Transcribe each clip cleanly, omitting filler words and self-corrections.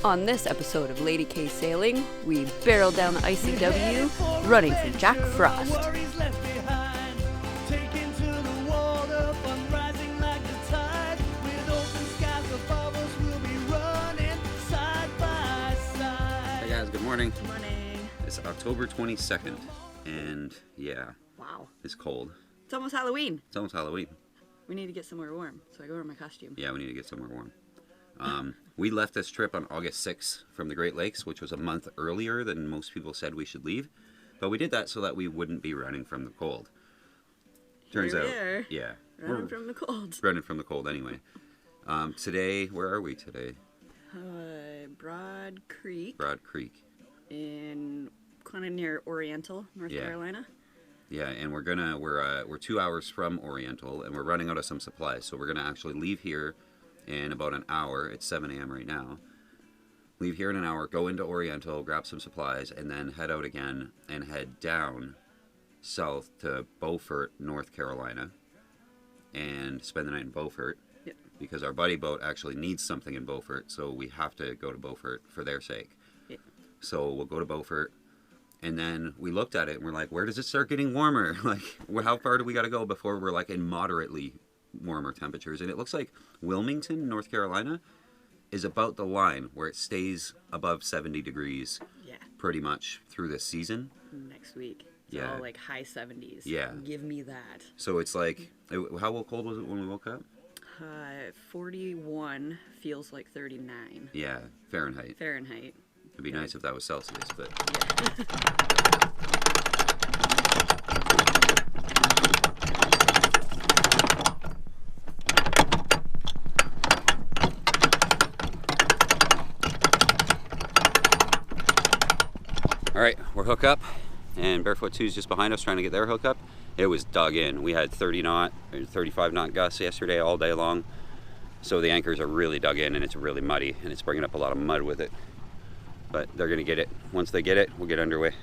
On this episode of Lady K Sailing, we barrel down the ICW, running from Jack Frost. Hey guys, good morning. Good morning. It's October 22nd, and yeah, Wow. it's cold. It's almost Halloween. It's almost Halloween. We need to get somewhere warm, so I go wear my costume. Yeah, we need to get somewhere warm. We left this trip on August 6th from the Great Lakes, which was a month earlier than most people said we should leave. But we did that so that we wouldn't be running from the cold. Turns Here out, we are, yeah, running from the cold. running from the cold anyway. Today, where are we today? Broad Creek Broad Creek. in kind of near Oriental, North Yeah. Carolina. Yeah, and we're 2 hours from Oriental, and we're running out of some supplies, so we're gonna actually leave here in about an hour. It's 7 a.m. right now. Leave here in an hour, go into Oriental, grab some supplies, and then head out again and head down south to Beaufort, North Carolina, and spend the night in Beaufort. Yep. Because our buddy boat actually needs something in Beaufort, so we have to go to Beaufort for their sake. Yep. So we'll go to Beaufort, and then we looked at it and we're like, where does it start getting warmer? Like, how far do we got to go before we're like in moderately warmer temperatures? And it looks like Wilmington, North Carolina, is about the line where it stays above 70 degrees Yeah, pretty much through this season. next week. It's Yeah. all like high 70s. Yeah. Give me that. So it's like, how cold was it when we woke up? 41 feels like 39 Yeah, Fahrenheit. Fahrenheit. It'd be nice if that was Celsius, but all right, we're hook up, and Barefoot 2's just behind us trying to get their hookup. It was dug in. We had 30 knot or 35 knot gusts yesterday all day long, so the anchors are really dug in, and it's really muddy, and it's bringing up a lot of mud with it. But they're gonna get it. Once they get it, we'll get underway.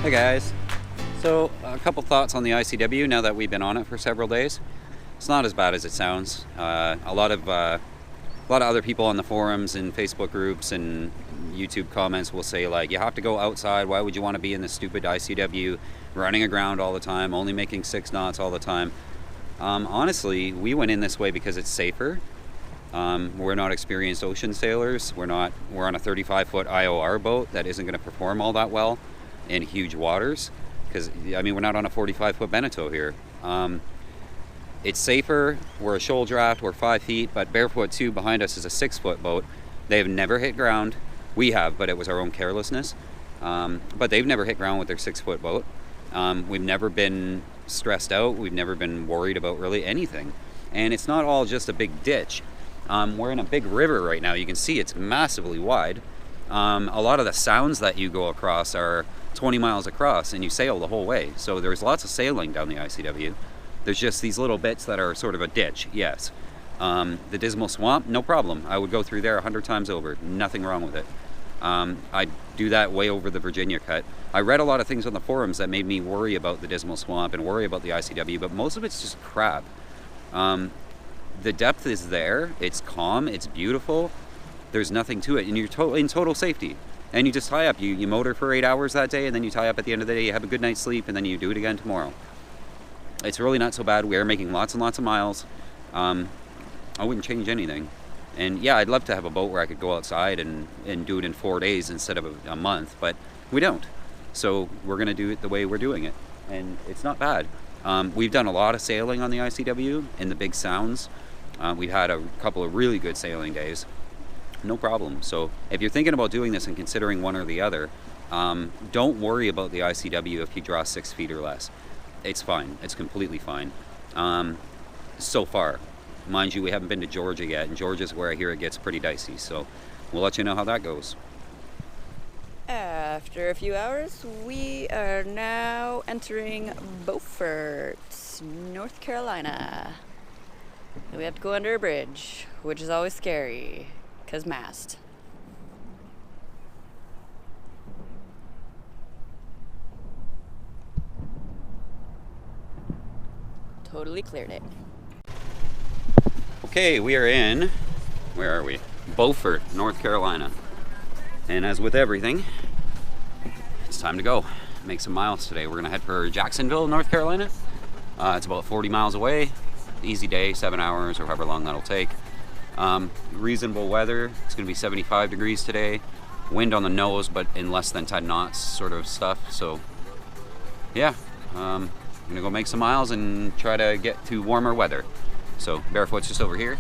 Hey guys, so a couple thoughts on the ICW now that we've been on it for several days. It's not as bad as it sounds. A lot of other people on the forums and Facebook groups and YouTube comments will say like, you have to go outside. Why would you want to be in this stupid ICW, running aground all the time, only making 6 knots all the time? Honestly, we went in this way because it's safer. We're not experienced ocean sailors. We're on a 35-foot IOR boat that isn't going to perform all that well in huge waters, because I mean, we're not on a 45-foot Beneteau here. It's safer. We're a shoal draft. We're 5 feet, but Barefoot 2 behind us is a 6-foot boat. They have never hit ground. We have, but it was our own carelessness. But they've never hit ground with their 6-foot boat. We've never been stressed out. We've never been worried about really anything. And it's not all just a big ditch. We're in a big river right now. You can see it's massively wide. A lot of the sounds that you go across are 20 miles across, and you sail the whole way. So there's lots of sailing down the ICW. There's just these little bits that are sort of a ditch, yes. The Dismal Swamp, no problem. I would go through there 100 times over. Nothing wrong with it. I do that way over the Virginia Cut. I read a lot of things on the forums that made me worry about the Dismal Swamp and worry about the ICW, but most of it's just crap. the depth is there. It's calm. It's beautiful. There's nothing to it, and you're in total safety. And you just tie up. You motor for 8 hours that day, and then you tie up at the end of the day. You have a good night's sleep, and then you do it again tomorrow. It's really not so bad. We are making lots and lots of miles. I wouldn't change anything. And yeah, I'd love to have a boat where I could go outside and do it in 4 days instead of a month, but we don't. So we're going to do it the way we're doing it, and it's not bad. We've done a lot of sailing on the ICW in the big sounds. We've had a couple of really good sailing days. No problem. So if you're thinking about doing this and considering one or the other, don't worry about the ICW if you draw 6 feet or less. It's fine. It's completely fine. So far. Mind you, we haven't been to Georgia yet, and Georgia's where I hear it gets pretty dicey, so we'll let you know how that goes. After a few hours, we are now entering Beaufort, North Carolina. We have to go under a bridge, which is always scary, because mast. Totally cleared it. Okay, we are in, where are we? Beaufort, North Carolina. And as with everything, it's time to go. Make some miles today. We're gonna head for Jacksonville, North Carolina. It's about 40 miles away. Easy day, 7 hours or however long that'll take. Reasonable weather. It's gonna be 75 degrees today. Wind on the nose, but in less than 10 knots sort of stuff. So yeah, I'm gonna go make some miles and try to get to warmer weather. So Barefoot's just over here.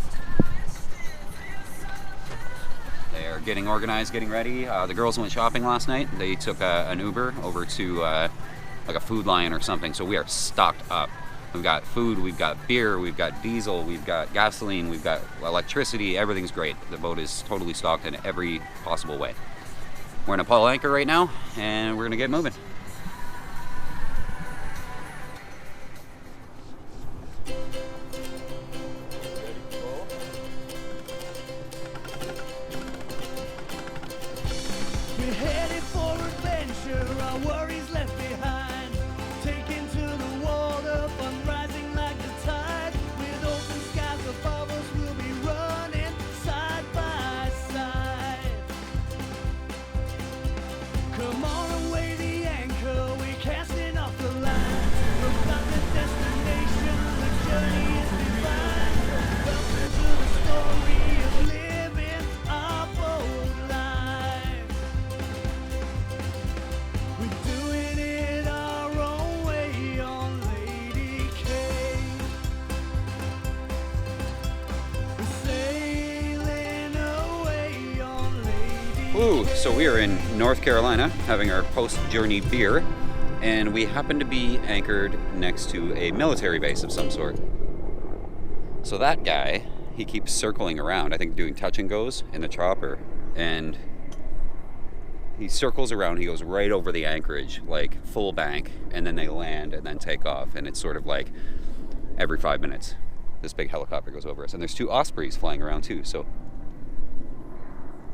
They are getting organized, getting ready. The girls went shopping last night. They took an Uber over to like a Food Lion or something. So we are stocked up. We've got food, we've got beer, we've got diesel, we've got gasoline, we've got electricity. Everything's great. The boat is totally stocked in every possible way. We're in a Paul anchor right now, and we're gonna get moving. We're headed for adventure, our worries left behind. Taken to the water, fun rising like the tide. With open skies above us, we'll be running side by side. Come on and weigh the anchor, we're casting off the line. We're about the destination, the journey is divine. Welcome to the story of living our bold life. We're doing it our own way on Lady K. We're sailing away on Lady Ooh, so we are in North Carolina having our post-journey beer, and we happen to be anchored next to a military base of some sort. So that guy, he keeps circling around, I think doing touch and goes in the chopper, and he circles around, he goes right over the anchorage, like full bank, and then they land and then take off, and it's sort of like every 5 minutes this big helicopter goes over us. And there's 2 Ospreys flying around too, so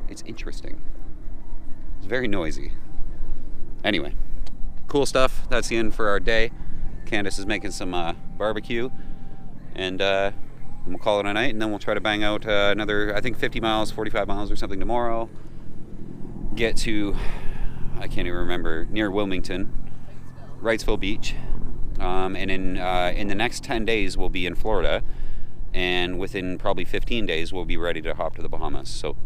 it's interesting. It's very noisy. Anyway, cool stuff. That's the end for our day. Candace is making some barbecue, and we'll call it a night, and then we'll try to bang out another, I think 50 miles, 45 miles or something tomorrow. Get to, I can't even remember, near Wilmington, Wrightsville Beach. And in the next 10 days, we'll be in Florida. And within probably 15 days, we'll be ready to hop to the Bahamas. So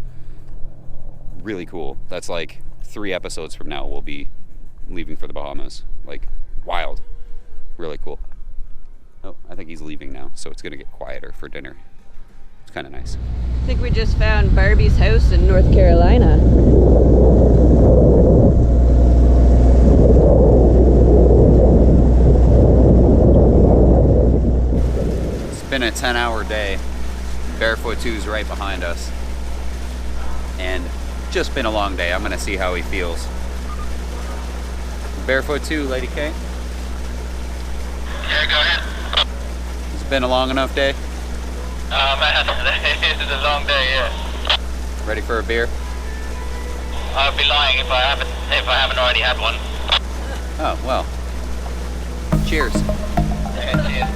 really cool. That's like 3 episodes from now, we'll be leaving for the Bahamas. Like, wild. Really cool. Oh, I think he's leaving now, so it's going to get quieter for dinner. It's kind of nice. I think we just found Barbie's house in North Carolina. It's been a 10-hour day. Barefoot 2 is right behind us. And just been a long day. I'm going to see how he feels. Barefoot 2, Lady K. Yeah, go ahead. It's been a long enough day. Oh man, this is a long day, yeah. Ready for a beer? I'd be lying if I haven't already had one. Oh, well. Cheers. Yeah, cheers.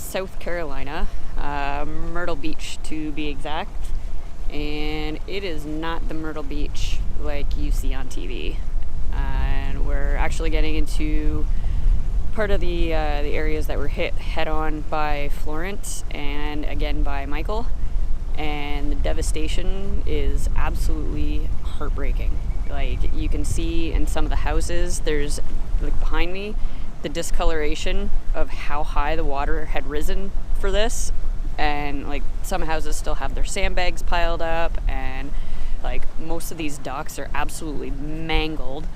South Carolina, Myrtle Beach to be exact. And it is not the Myrtle Beach like you see on TV. And we're actually getting into part of the areas that were hit head-on by Florence and again by Michael. And the devastation is absolutely heartbreaking. Like, you can see in some of the houses, there's, like, behind me, the discoloration of how high the water had risen for this. And, like, some houses still have their sandbags piled up, and, like, most of these docks are absolutely mangled.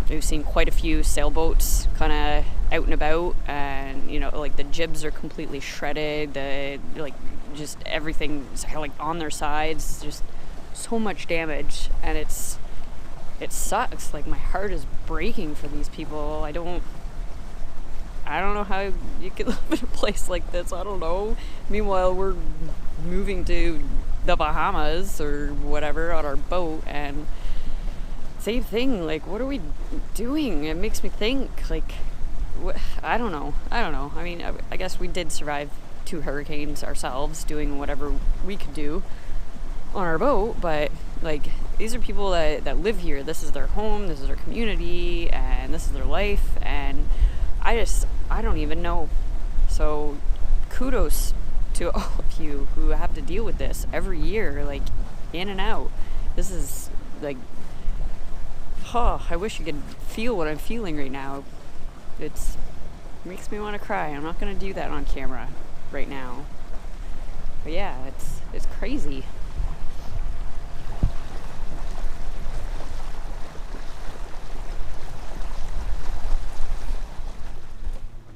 We've seen quite a few sailboats kind of out and about, and, you know, like, the jibs are completely shredded, just everything's, like, on their sides, just so much damage, and it sucks. Like, my heart is breaking for these people. I don't know how you could live in a place like this. I don't know. Meanwhile, we're moving to the Bahamas or whatever on our boat, and same thing. Like, what are we doing? It makes me think, like, I don't know. I mean, I guess we did survive 2 hurricanes ourselves, doing whatever we could do on our boat, but, like, these are people that live here. This is their home, this is their community, and this is their life, and I don't even know. So kudos to all of you who have to deal with this every year, like, in and out. This is, like, I wish you could feel what I'm feeling right now. It makes me want to cry. I'm not going to do that on camera right now. But yeah, it's crazy.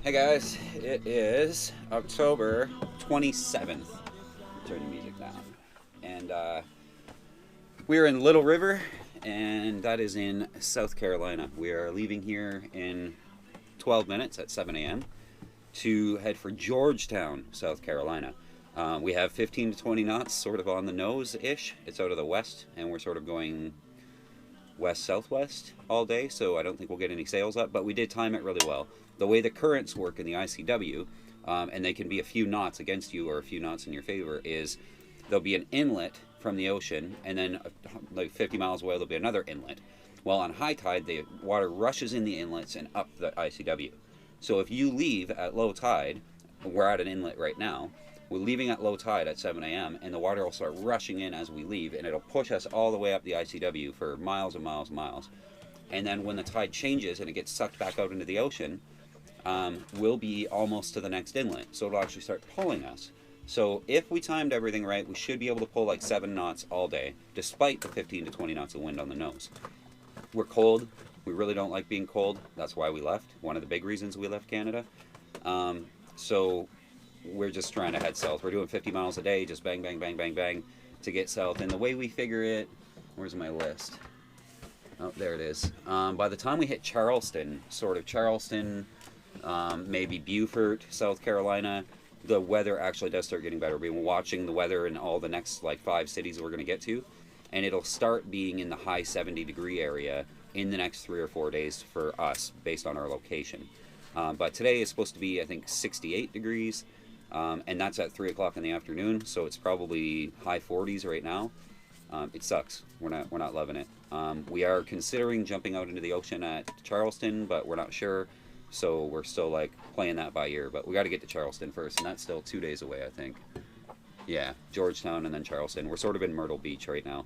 Hey guys, it is October 27th. Turn the music down. And we're in Little River, and that is in South Carolina. We are leaving here in 12 minutes at 7 a.m. to head for Georgetown, South Carolina. We have 15 to 20 knots, sort of on the nose-ish. It's out of the west, and we're sort of going west-southwest all day, so I don't think we'll get any sails up, but we did time it really well. The way the currents work in the ICW, and they can be a few knots against you or a few knots in your favor, is there'll be an inlet from the ocean, and then like 50 miles away there'll be another inlet. Well, on high tide, the water rushes in the inlets and up the ICW. So if you leave at low tide, we're at an inlet right now, we're leaving at low tide at 7 a.m., and the water will start rushing in as we leave, and it'll push us all the way up the ICW for miles and miles and miles. And then when the tide changes and it gets sucked back out into the ocean, we'll be almost to the next inlet. So it'll actually start pulling us. So if we timed everything right, we should be able to pull like 7 knots all day, despite the 15 to 20 knots of wind on the nose. We're cold. We really don't like being cold. That's why we left. One of the big reasons we left Canada. So we're just trying to head south. We're doing 50 miles a day, just bang, bang, bang, bang, bang, to get south. And the way we figure it, where's my list? Oh, there it is. By the time we hit Charleston, maybe Beaufort, South Carolina, the weather actually does start getting better. We've been watching the weather in all the next like 5 cities we're going to get to, and it'll start being in the high 70-degree area in the next 3 or 4 days for us based on our location. But today is supposed to be, I think, 68 degrees, and that's at 3 o'clock in the afternoon, so it's probably high 40s right now. It sucks. We're not loving it. We are considering jumping out into the ocean at Charleston, but we're not sure. So we're still like playing that by ear. But we got to get to Charleston first, and that's still 2 days away, I think. Yeah, Georgetown and then Charleston. We're sort of in Myrtle Beach right now,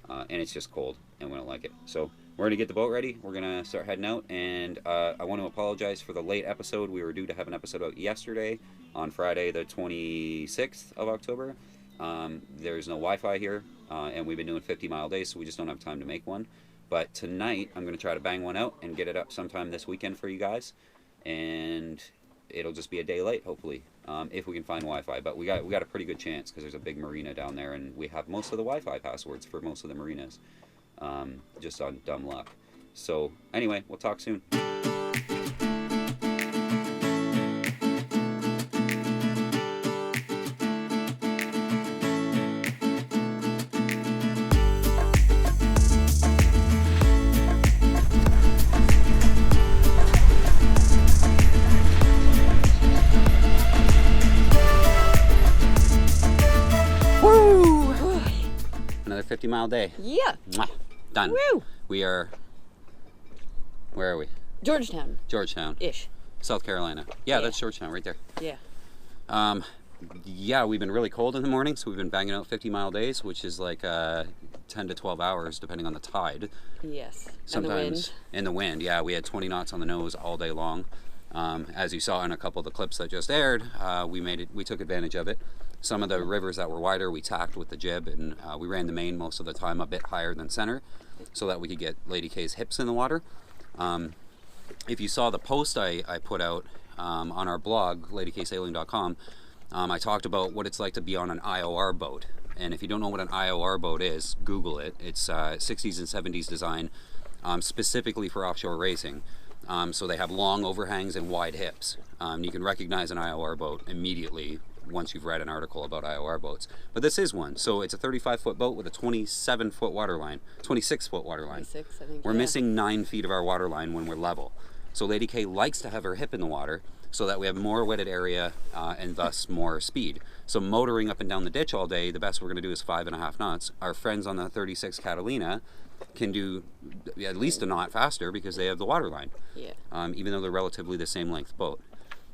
and it's just cold, and we don't like it. So we're gonna get the boat ready. We're gonna start heading out, and I want to apologize for the late episode. We were due to have an episode out yesterday on Friday, the 26th of October. There's no Wi-Fi here, and we've been doing 50-mile days, so we just don't have time to make one. But tonight, I'm going to try to bang one out and get it up sometime this weekend for you guys, and it'll just be a day late, hopefully, if we can find Wi-Fi. But we got a pretty good chance because there's a big marina down there, and we have most of the Wi-Fi passwords for most of the marinas, just on dumb luck. So anyway, we'll talk soon. 50-mile day. Yeah. Mwah. Done. Woo! We are. Where are we? Georgetown. Georgetown, Ish. South Carolina. Yeah, Yeah. that's Georgetown right there. Yeah. Yeah, we've been really cold in the morning, so we've been banging out 50-mile days, which is like 10 to 12 hours, depending on the tide. Yes. Sometimes And the wind. in the wind. Yeah, we had 20 knots on the nose all day long. As you saw in a couple of the clips that just aired, we took advantage of it. Some of the rivers that were wider, we tacked with the jib, and we ran the main most of the time a bit higher than center, so that we could get Lady K's hips in the water. If you saw the post I put out on our blog, ladyksaling.com, I talked about what it's like to be on an IOR boat. And if you don't know what an IOR boat is, Google it. It's 60s and 70s design, specifically for offshore racing. So they have long overhangs and wide hips. You can recognize an IOR boat immediately once you've read an article about IOR boats. But this is one. So it's a 35-foot boat with a 27-foot water line, 26-foot water line. 26, I think. We're yeah. missing 9 feet of our water line when we're level. So Lady K likes to have her hip in the water so that we have more wetted area and thus more speed. So motoring up and down the ditch all day, the best we're going to do is 5.5 knots. Our friends on the 36 Catalina can do at least a knot faster because they have the water line, Yeah. even though they're relatively the same length boat.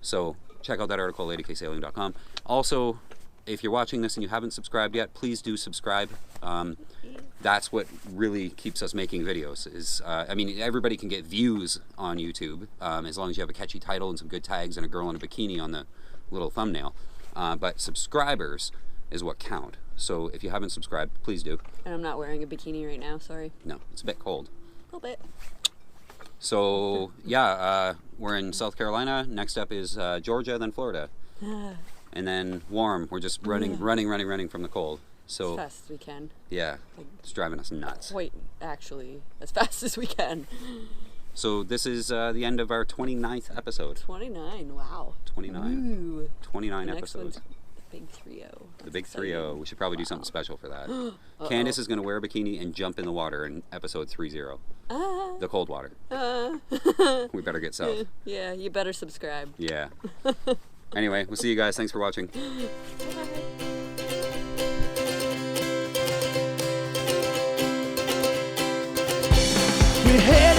So check out that article, ladyksaling.com. Also, if you're watching this and you haven't subscribed yet, please do subscribe. That's what really keeps us making videos. I mean, everybody can get views on YouTube as long as you have a catchy title and some good tags and a girl in a bikini on the little thumbnail. But subscribers is what count. So if you haven't subscribed, please do. And I'm not wearing a bikini right now, sorry. No, it's a bit cold. A little bit. So yeah, we're in South Carolina. Next up is Georgia, then Florida, and then warm. We're just running from the cold. As So fast as we can. yeah, it's driving us nuts. Wait, actually, as fast as we can. So this is the end of our 29th episode. 29, wow. 29. Ooh. 29 The next episodes. one's the big 3-0. The big Exciting. 3-0. We should probably do something special for that. Candace is going to wear a bikini and jump in the water in episode 30. The cold water. We better get south. Yeah, you better subscribe. Yeah. Anyway, we'll see you guys. Thanks for watching. We had